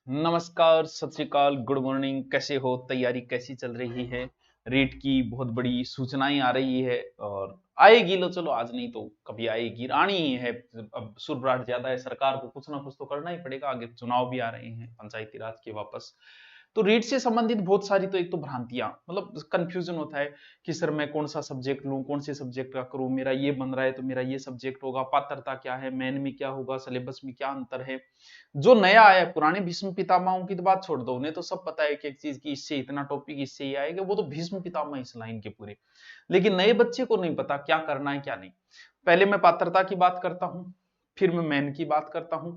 नमस्कार, सत श्री अकाल, गुड मॉर्निंग। कैसे हो? तैयारी कैसी चल रही है? रेट की बहुत बड़ी सूचनाएं आ रही है और आएगी। लो चलो, आज नहीं तो कभी आएगी, आनी ही है। अब सुरबराट ज्यादा है, सरकार को कुछ ना कुछ तो करना ही पड़ेगा। आगे चुनाव भी आ रहे हैं पंचायती राज के वापस। तो रीट से संबंधित बहुत सारी तो एक तो भ्रांतियां, मतलब कंफ्यूजन होता है कि सर मैं कौन सा सब्जेक्ट लूं, कौन से सब्जेक्ट का करूं, मेरा ये बन रहा है तो मेरा ये सब्जेक्ट होगा, पात्रता क्या है, मेन में क्या होगा, सिलेबस में क्या अंतर है। जो नया आया है, पुराने भीष्म पितामहों की तो बात छोड़ दो, उन्हें तो सब पता है कि एक चीज की इससे इतना टॉपिक इससे ये आएगा, वो तो भीष्म पितामह इस लाइन के पूरे। लेकिन नए बच्चे को नहीं पता क्या करना है क्या नहीं। पहले मैं पात्रता की बात करता हूं, फिर मैं मेन की बात करता हूं।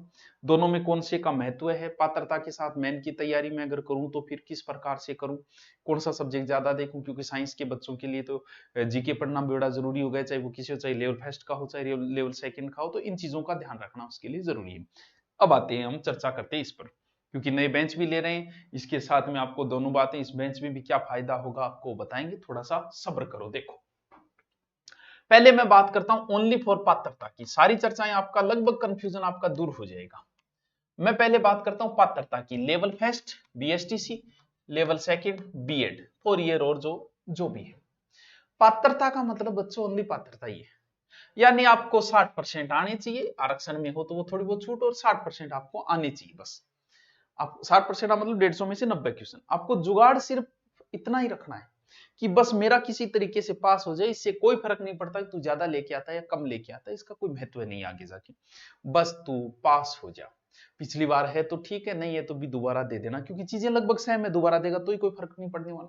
दोनों में कौन से का महत्व है, पात्रता के साथ मेन की तैयारी में अगर करूं तो फिर किस प्रकार से करूं, कौन सा सब्जेक्ट ज्यादा देखूं, क्योंकि साइंस के बच्चों के लिए तो जीके पढ़ना भी बड़ा जरूरी हो गया, चाहे वो किसी हो, चाहे लेवल फर्स्ट का हो, चाहे लेवल सेकंड का हो, तो इन चीजों का ध्यान रखना उसके लिए जरूरी है। अब आते हैं, हम चर्चा करते हैं इस पर, क्योंकि नए बेंच भी ले रहे हैं, इसके साथ में आपको दोनों बातें, इस बेंच में भी क्या फायदा होगा आपको बताएंगे। थोड़ा सा सब्र करो। देखो, पहले मैं बात करता हूं ओनली फॉर पात्रता की। सारी चर्चाएं आपका लगभग कंफ्यूजन आपका दूर हो जाएगा। मैं पहले बात करता हूं पात्रता की। Level first BSTC, level second BEd, 4 year और जो जो भी है। पात्रता का मतलब बच्चों ओनली पात्रता ही है, यानी आपको 60% आने चाहिए, आरक्षण में हो तो वो थोड़ी बहुत छूट, और 60% आपको आने चाहिए बस। आप 60% मतलब 150 में से 90 क्वेश्चन। आपको जुगाड़ सिर्फ इतना ही रखना है कि बस मेरा किसी तरीके से पास हो जाए, इससे कोई फर्क नहीं पड़ता कि तू ज्यादा लेके आता है या कम लेके आता है, इसका कोई महत्व नहीं आगे जाके। बस तू पास हो जा। पिछली बार है तो ठीक है, नहीं है तो भी दोबारा दे देना, क्योंकि चीजें लगभग सेम है, दोबारा देगा तो ही कोई फर्क नहीं पड़ने वाला।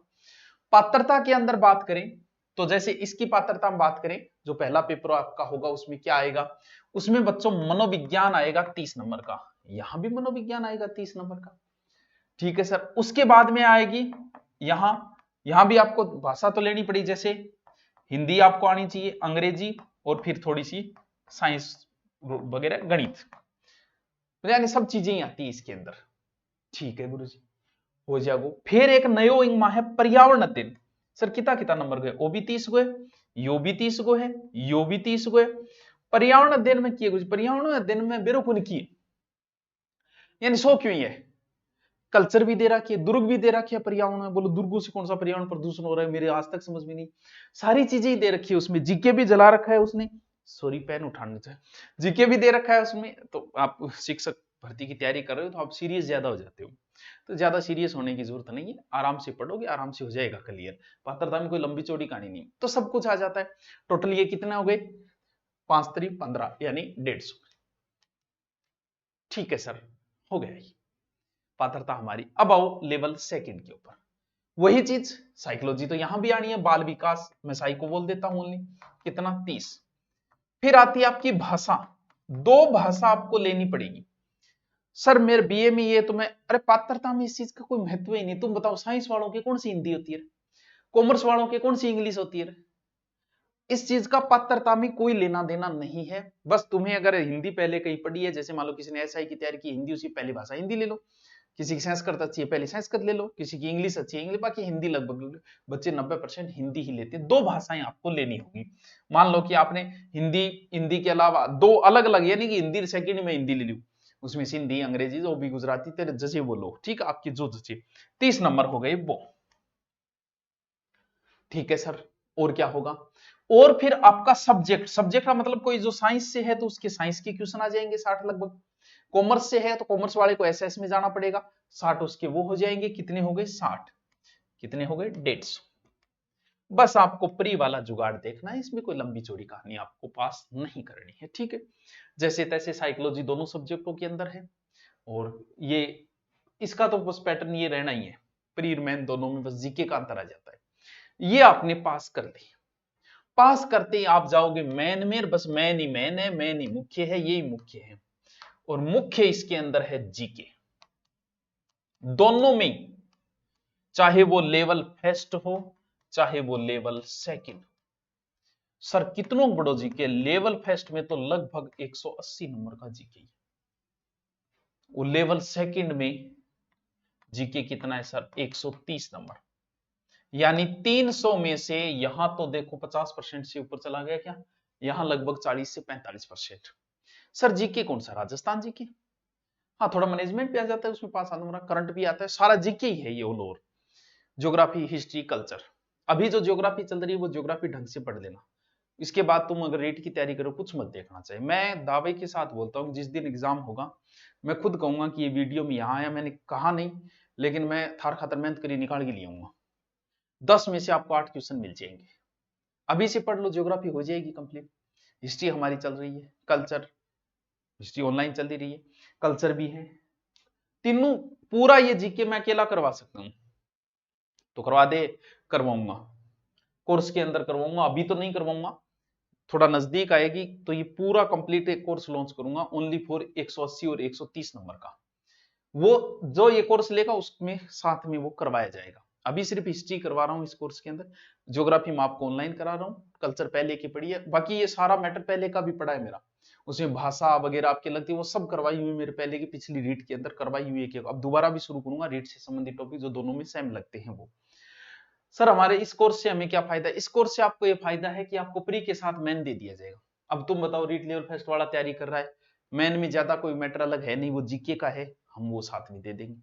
पात्रता के अंदर बात करें तो जैसे इसकी पात्रता हम बात करें, जो पहला पेपर आपका होगा उसमें क्या आएगा, उसमें बच्चों मनोविज्ञान आएगा 30 नंबर का। यहां भी मनोविज्ञान आएगा 30 नंबर का, ठीक है सर। उसके बाद में आएगी यहां, यहां भी आपको भाषा तो लेनी पड़ी, जैसे हिंदी आपको आनी चाहिए, अंग्रेजी, और फिर थोड़ी सी साइंस वगैरह, गणित, यानी सब चीजें ही आती है इसके अंदर। ठीक है गुरुजी, हो जाएगा। फिर एक नयो इंगमा है पर्यावरण अध्ययन। सर कितना कितना नंबर गए, ओ भी 30 गो है, यो भी 30 गो है, यो भी 30 गो है। पर्यावरण अध्ययन में किए, पर्यावरण अध्ययन में बेरोकुन किए, यानी 100 क्यों ही है। कल्चर भी दे रखी है, दुर्ग भी दे रखी है पर्यावरण में। बोलो दुर्गों से कौन सा पर्यावरण प्रदूषण हो रहा है, मेरे आज तक समझ में नहीं। सारी चीजें ही दे रखी है उसमें, जीके भी जला रखा है उसने। सॉरी, पेन उठाने से, जीके भी दे रखा है उसमें। तो आप शिक्षक भर्ती की तैयारी कर रहे हो तो आप सीरियस ज्यादा हो जाते हो, तो ज्यादा सीरियस होने की जरूरत नहीं है, आराम से पढ़ोगे, आराम से हो जाएगा क्लियर। पात्रता में कोई लंबी चौड़ी कहानी नहीं, तो सब कुछ आ जाता है। टोटल ये कितने हो गए, 5 3 15, यानी 150। ठीक है सर, हो गया ये पात्रता हमारी। अब आओ लेवल सेकंड के ऊपर, वही चीज साइकोलॉजी तो यहां भी आनी है, बाल विकास मैं साइको बोल देता हूं ओनली, कितना 30। फिर आती है आपकी भाषा, दो भाषा आपको लेनी पड़ेगी। सर मेरे बीए में ये तो मैं, अरे पात्रता में इस चीज का कोई महत्व ही नहीं। तुम बताओ, साइंस वालों के कौन सी हिंदी होती है, कॉमर्स वालों के कौन सी इंग्लिश होती है। इस चीज का पात्रता में कोई लेना देना नहीं है। बस तुम्हें अगर हिंदी पहले कहीं पढ़ी है, जैसे मान लो किसी ने एसआई की तैयारी की, हिंदी उसकी पहली भाषा, हिंदी ले लो। किसी की संस्कृत अच्छी है, पहले संस्कृत ले लो। किसी की इंग्लिश अच्छी है, इंग्लिश, बाकी हिंदी लगभग बच्चे 90% हिंदी ही लेते हैं। दो भाषाएं आपको लेनी होगी। मान लो कि आपने हिंदी, हिंदी के अलावा दो अलग अलग, यानी कि हिंदी सेकंड में हिंदी ले ली, उसमें सिंधी, अंग्रेजी, जो भी गुजराती तेरे जैसे बोलो, ठीक, आपकी जो जैसे 30 नंबर हो गए वो। ठीक है सर, और क्या होगा, और फिर आपका सब्जेक्ट, सब्जेक्ट का मतलब कोई जो साइंस से है तो उसके साइंस के क्वेश्चन आ जाएंगे 60 लगभग। कॉमर्स से है तो कॉमर्स वाले को एसएस में जाना पड़ेगा, 60 उसके वो हो जाएंगे। कितने हो गए 60, कितने हो गए 150। बस आपको प्री वाला जुगाड़ देखना है, इसमें कोई लंबी चौड़ी कहानी आपको पास नहीं करनी है, ठीक है। जैसे तैसे साइकोलॉजी दोनों सब्जेक्टों के अंदर है, और ये इसका तो बस पैटर्न ये रहना ही है, प्री और मेन दोनों में बस जीके का अंतर आ जाता है। ये आपने पास कर ली, पास करते ही आप जाओगे मेन में, बस मेन ही मेन है, मेन ही मुख्य है, यही मुख्य है, और मुख्य इसके अंदर है जीके। दोनों में, चाहे वो लेवल फर्स्ट हो चाहे वो लेवल सेकंड। सर कितनों बड़ो जीके, लेवल फर्स्ट में तो लगभग 180 नंबर का जीके, वो लेवल सेकंड में जीके कितना है सर, 130 नंबर। यानी 300 में से यहां तो देखो 50% से ऊपर चला गया क्या, यहां लगभग 40 से 45%। सर जीके कौन सा, राजस्थान जीके, हाँ थोड़ा मैनेजमेंट भी आ जाता है उसमें, 5-7 नंबर का करंट भी आता है, सारा जीके ही है ये all over, geography, history, culture. अभी जो ज्योग्राफी चल रही है वो ज्योग्राफी ढंग से पढ़ लेना, इसके बाद तुम अगर रीट की तैयारी करो कुछ मत देखना चाहिए। मैं दावे के साथ बोलता हूँ जिस दिन एग्जाम होगा मैं खुद कहूंगा कि ये वीडियो में यहाँ आया, मैंने कहा नहीं, लेकिन मैं थार खातर मेहनत करी निकाल के लिए आऊंगा, 10 में से आपको 8 क्वेश्चन मिल जाएंगे। अभी से पढ़ लो, ज्योग्राफी हो जाएगी कंप्लीट, हिस्ट्री हमारी चल रही है, कल्चर, हिस्ट्री ऑनलाइन चल रही है, कल्चर भी है, तीनों पूरा ये जीके मैं अकेला करवा सकता हूं तो करवा दे, करवाऊंगा, कोर्स के अंदर करवाऊंगा, अभी तो नहीं करवाऊंगा, थोड़ा नजदीक आएगी तो ये पूरा कंप्लीट एक कोर्स लॉन्च करूंगा ओनली फॉर 180 और 130 नंबर का। वो जो ये कोर्स लेगा उसमें साथ में वो करवाया जाएगा। अभी सिर्फ हिस्ट्री करवा रहा हूँ इस कोर्स के अंदर, ज्योग्राफी मैं आपको ऑनलाइन करा रहा हूँ, कल्चर पहले की पढ़ी है, बाकी ये सारा मैटर पहले का भी पढ़ा है मेरा, उसमें भाषा वगैरह आपके लगती है वो सब करवाई हुई मेरे पहले की पिछली रीट के अंदर करवाई हुई है। अब दोबारा भी शुरू करूंगा रीट से संबंधित टॉपिक जो दोनों में सेम लगते हैं वो। सर हमारे इस कोर्स से हमें क्या फायदा है? इस कोर्स से आपको ये फायदा है कि आपको प्री के साथ मेन दे दिया जाएगा। अब तुम बताओ रीट लेवल फर्स्ट वाला तैयारी कर रहा है, मेन में ज्यादा कोई मैटर अलग है नहीं, वो जीके का है, हम वो साथ में दे देंगे।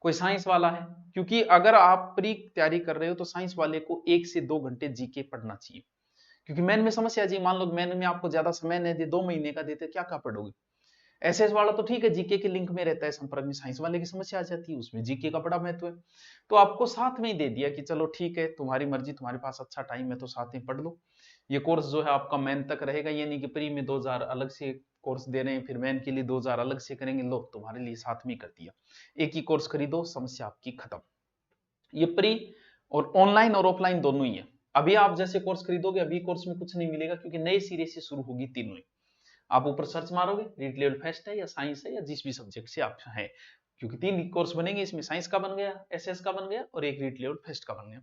कोई साइंस वाला है, क्योंकि अगर आप प्री तैयारी कर रहे हो तो साइंस वाले को 1 से 2 घंटे जीके पढ़ना चाहिए, क्योंकि मेन में समस्या जी, मान लो मेन में आपको ज्यादा समय नहीं दे, 2 महीने का देते, क्या क्या पढ़ोगे? एसएस वाला तो ठीक है जीके के लिंक में रहता है संपर्क में, साइंस वाले की समस्या आ जाती है, उसमें जीके का बड़ा महत्व है। तो आपको साथ में ही दे दिया कि चलो ठीक है तुम्हारी मर्जी, तुम्हारे पास अच्छा टाइम है तो साथ में पढ़ लो। ये कोर्स जो है आपका मेन तक रहेगा, ये नहीं कि प्री में 2000 अलग से कोर्स दे रहे हैं फिर मेन के लिए 2000 अलग से करेंगे, लो तुम्हारे लिए साथ में कर दिया, एक ही कोर्स खरीदो, समस्या आपकी खत्म। ये प्री और ऑनलाइन और ऑफलाइन दोनों ही है। अभी आप जैसे कोर्स खरीदोगे, अभी कोर्स में कुछ नहीं मिलेगा क्योंकि नए सिरे से शुरू होगी तीनों ही। आप ऊपर सर्च मारोगे रीट लेवल फर्स्ट है या साइंस है या जिस भी सब्जेक्ट से आप हैं, क्योंकि 3 कोर्स बनेंगे इसमें, साइंस का बन गया, एसएस का बन गया और एक रीट लेवल फर्स्ट का बन गया।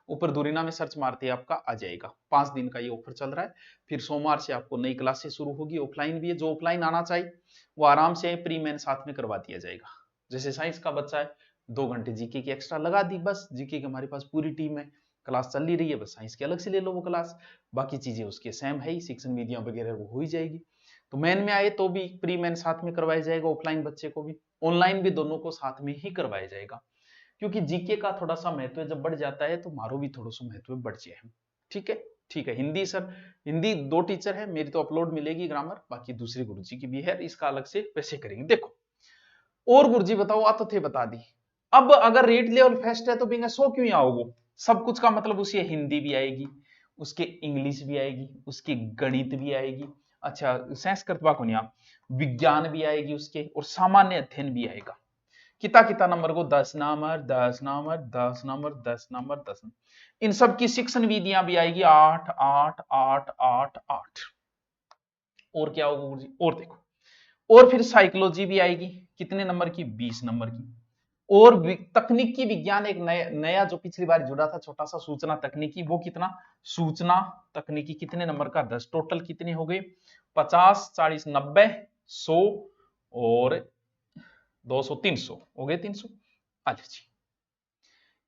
ऊपर दूरिना में सर्च मारते आपका आ जाएगा। 5 दिन का ये ऑफर चल रहा है, फिर सोमवार से आपको नई क्लासेस शुरू होगी, ऑफलाइन भी है, जो ऑफलाइन आना चाहिए वो आराम से प्री मेन साथ में करवा दिया जाएगा। जैसे साइंस का बच्चा है 2 घंटे जीके की एक्स्ट्रा लगा दी, बस जीके की हमारे पास पूरी टीम है, क्लास चल ही रही है, बस साइंस की अलग से ले लो वो क्लास, बाकी चीजें उसके सेम है ही, शिक्षण मीडिया वगैरह वो हो ही जाएगी। तो मेन में आए तो भी प्री मेन साथ में करवाया जाएगा, ऑफलाइन बच्चे को भी, ऑनलाइन भी, दोनों को साथ में ही करवाया जाएगा, क्योंकि जीके का थोड़ा सा महत्व जब बढ़ जाता है तो मारो भी थोड़ा सा महत्व बढ़ जाए। ठीक है, ठीक है। हिंदी सर, हिंदी 2 टीचर है, मेरी तो अपलोड मिलेगी ग्रामर, बाकी दूसरे गुरुजी की भी है, इसका अलग से पैसे करेंगे। देखो और गुरुजी बताओ, आ तो थे बता दी। अब अगर रेट लेवल फर्स्ट है तो बिंगा 100 क्यों आओगे? सब कुछ का मतलब उसे हिंदी भी आएगी, उसके इंग्लिश भी आएगी, उसकी गणित भी आएगी, अच्छा संस्कृत को नहीं, विज्ञान भी आएगी उसके, और सामान्य अध्ययन भी आएगा। कितना कितना नंबर को? 10 number, 10 number, 10 number, 10 number, 10 number. इन सब की शिक्षण विधियां भी आएगी, 8 8 8 8 8। और क्या होगा गुरुजी? और देखो, और फिर साइकोलॉजी भी आएगी, कितने नंबर की? 20 नंबर की। और तकनीकी विज्ञान एक नया नया जो पिछली बार जुड़ा था छोटा सा, सूचना तकनीकी, वो कितना? सूचना तकनीकी कितने नंबर का? 10। टोटल कितने हो गए? 50 40 90 100 और 200 300 हो गए, 300। अच्छा जी,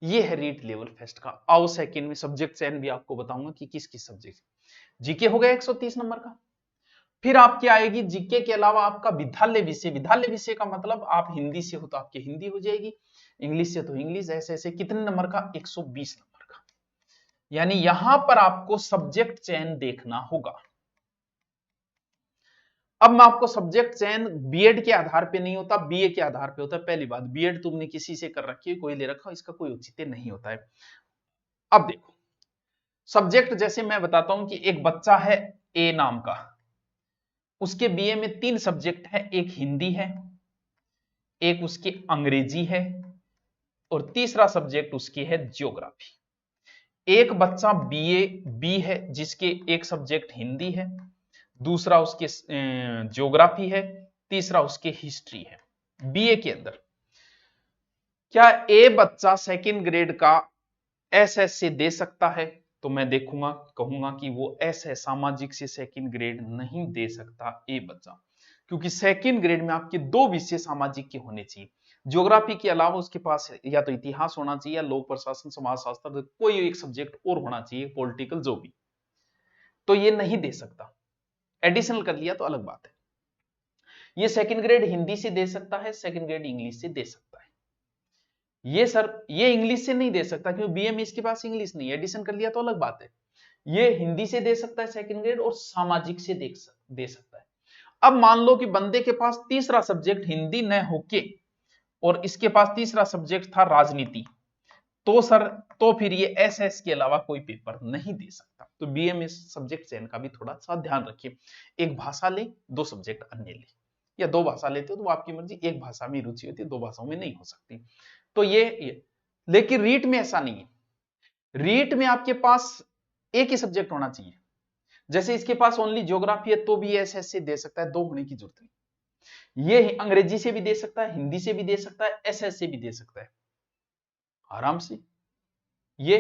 ये है रीट लेवल फर्स्ट का। आओ सेकंड में सब्जेक्ट चयन भी आपको बताऊंगा कि किस किस सब्जेक्ट। जीके हो गया 130 नंबर का। फिर आपकी आएगी जीके के अलावा आपका विद्यालय विषय। विद्यालय विषय का मतलब आप हिंदी से हो तो आपकी हिंदी हो जाएगी, इंग्लिश से तो इंग्लिश, ऐसे ऐसे कितने नंबर का? 120 नंबर का। यानी यहां पर आपको सब्जेक्ट चयन देखना होगा। अब मैं आपको सब्जेक्ट चयन बीएड के आधार पे नहीं होता, बीए के आधार पे होता है। पहली बात, बीएड तुमने किसी से कर रखी है, कोई ले रखा, इसका कोई औचित्य नहीं होता है। अब देखो सब्जेक्ट, जैसे मैं बताता हूं कि एक बच्चा है ए नाम का, उसके बीए में 3 सब्जेक्ट है, एक हिंदी है, एक उसकी अंग्रेजी है, और तीसरा सब्जेक्ट उसकी है ज्योग्राफी। एक बच्चा बीए बी है जिसके एक सब्जेक्ट हिंदी है, दूसरा उसके ज्योग्राफी है, तीसरा उसके हिस्ट्री है। बीए के अंदर क्या ए बच्चा सेकंड ग्रेड का एसएस से दे सकता है? तो मैं देखूंगा, कहूंगा कि वो ऐसे सामाजिक से सेकंड ग्रेड नहीं दे सकता ए बच्चा, क्योंकि सेकंड ग्रेड में आपके 2 विषय सामाजिक के होने चाहिए। ज्योग्राफी के अलावा उसके पास या तो इतिहास होना चाहिए या लोक प्रशासन समाजशास्त्र, कोई एक सब्जेक्ट और होना चाहिए, पॉलिटिकल जो भी, तो ये नहीं दे सकता। एडिशनल कर लिया तो अलग बात है। ये सेकंड ग्रेड हिंदी से दे सकता है, सेकंड ग्रेड इंग्लिश से दे सकता है। ये सर ये इंग्लिश से नहीं दे सकता क्योंकि बीए में इसके पास इंग्लिश नहीं है, एडिशन कर लिया तो अलग बात है। ये हिंदी से दे सकता है सेकंड ग्रेड और सामाजिक से दे सकता है। अब मान लो कि बंदे के पास तीसरा सब्जेक्ट हिंदी न होके और इसके पास तीसरा सब्जेक्ट था राजनीति, तो सर तो फिर ये एसएस के अलावा कोई पेपर नहीं दे सकता। तो बीए में सब्जेक्ट चयन का भी थोड़ा सा ध्यान रखिए। एक भाषा ले, दो सब्जेक्ट अन्य ले, या दो भाषा लेते हो तो आपकी मर्जी, एक भाषा में रुचि होती है, दो भाषाओं में नहीं हो सकती। तो ये लेकिन रीट में ऐसा नहीं है। रीट में आपके पास एक ही सब्जेक्ट होना चाहिए। जैसे इसके पास ओनली ज्योग्राफी है तो भी एसएस से दे सकता है, दो होने की जरूरत नहीं। ये अंग्रेजी से भी दे सकता है, हिंदी से भी दे सकता है, एसएस से भी दे सकता है आराम से। ये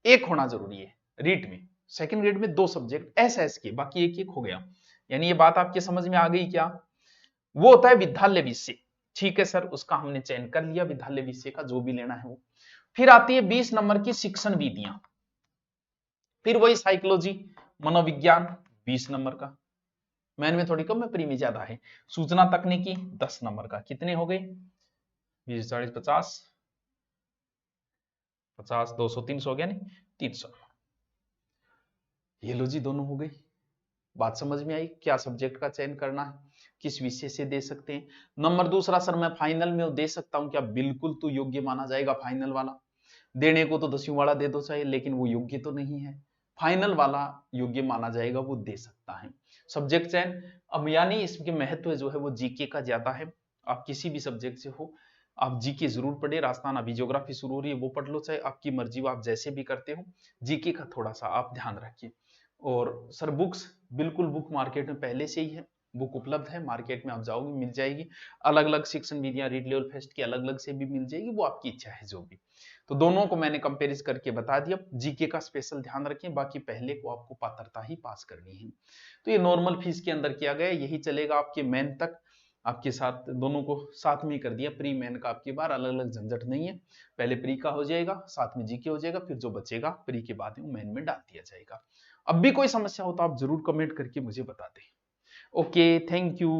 एक होना जरूरी है रीट में। सेकंड ग्रेड में दो सब्जेक्ट एसएस के, बाकी एक एक हो गया। यानी ये बात आपके समझ में आ गई क्या? वो होता है विद्यालय विषय। ठीक है सर, उसका हमने चयन कर लिया, विद्यालय विषय का जो भी लेना है वो। फिर आती है 20 नंबर की शिक्षण विधियां। फिर वही साइकोलॉजी, मनोविज्ञान 20 नंबर का। मैन में थोड़ी कम है, प्री में ज्यादा है। सूचना तकनीकी 10 नंबर का। कितने हो गए? 20, 40, 50, 50, 200, 300 हो गया नहीं, 300। ये लो जी, दोनों हो गई। बात समझ में आई? क्या सब्जेक्ट का चयन करना है, किस विषय से दे सकते हैं। नंबर दूसरा, सर मैं फाइनल में दे सकता हूं क्या? बिल्कुल, तो योग्य माना जाएगा फाइनल वाला। देने को तो 10वीं वाला दे दो चाहे, लेकिन वो योग्य तो नहीं है। फाइनल वाला योग्य माना जाएगा, वो दे सकता है। सब्जेक्ट चयन अब यानी इसके महत्व जो है वो जीके का ज्यादा है। आप किसी भी सब्जेक्ट से हो, आप जीके जरूर पढ़े। राजस्थान अभी ज्योग्राफी शुरू हो रही है, वो पढ़ लो, चाहे आपकी मर्जी हो, आप जैसे भी करते हो। जीके का थोड़ा सा आप ध्यान रखिए। और सर बुक्स, बिल्कुल बुक मार्केट में पहले से ही है, बुक उपलब्ध है, मार्केट में आप जाओगे मिल जाएगी। अलग अलग शिक्षण विधियां रीड लेवल फेस्ट की अलग अलग से भी मिल जाएगी, वो आपकी इच्छा है जो भी। तो दोनों को मैंने कंपेरिज करके बता दिया। जीके का स्पेशल ध्यान रखें, बाकी पहले को आपको पात्रता ही पास करनी है। तो ये नॉर्मल फीस के अंदर किया गया, यही चलेगा आपके मेन तक। आपके साथ दोनों को साथ में कर दिया, प्री मेन का आपकी बार अलग अलग झंझट नहीं है। पहले प्री का हो जाएगा, साथ में जीके हो जाएगा, फिर जो बचेगा प्री के बाद में मेन में डाल दिया जाएगा। अब भी कोई समस्या हो तो आप जरूर कमेंट करके मुझे बता दें। Okay, thank you.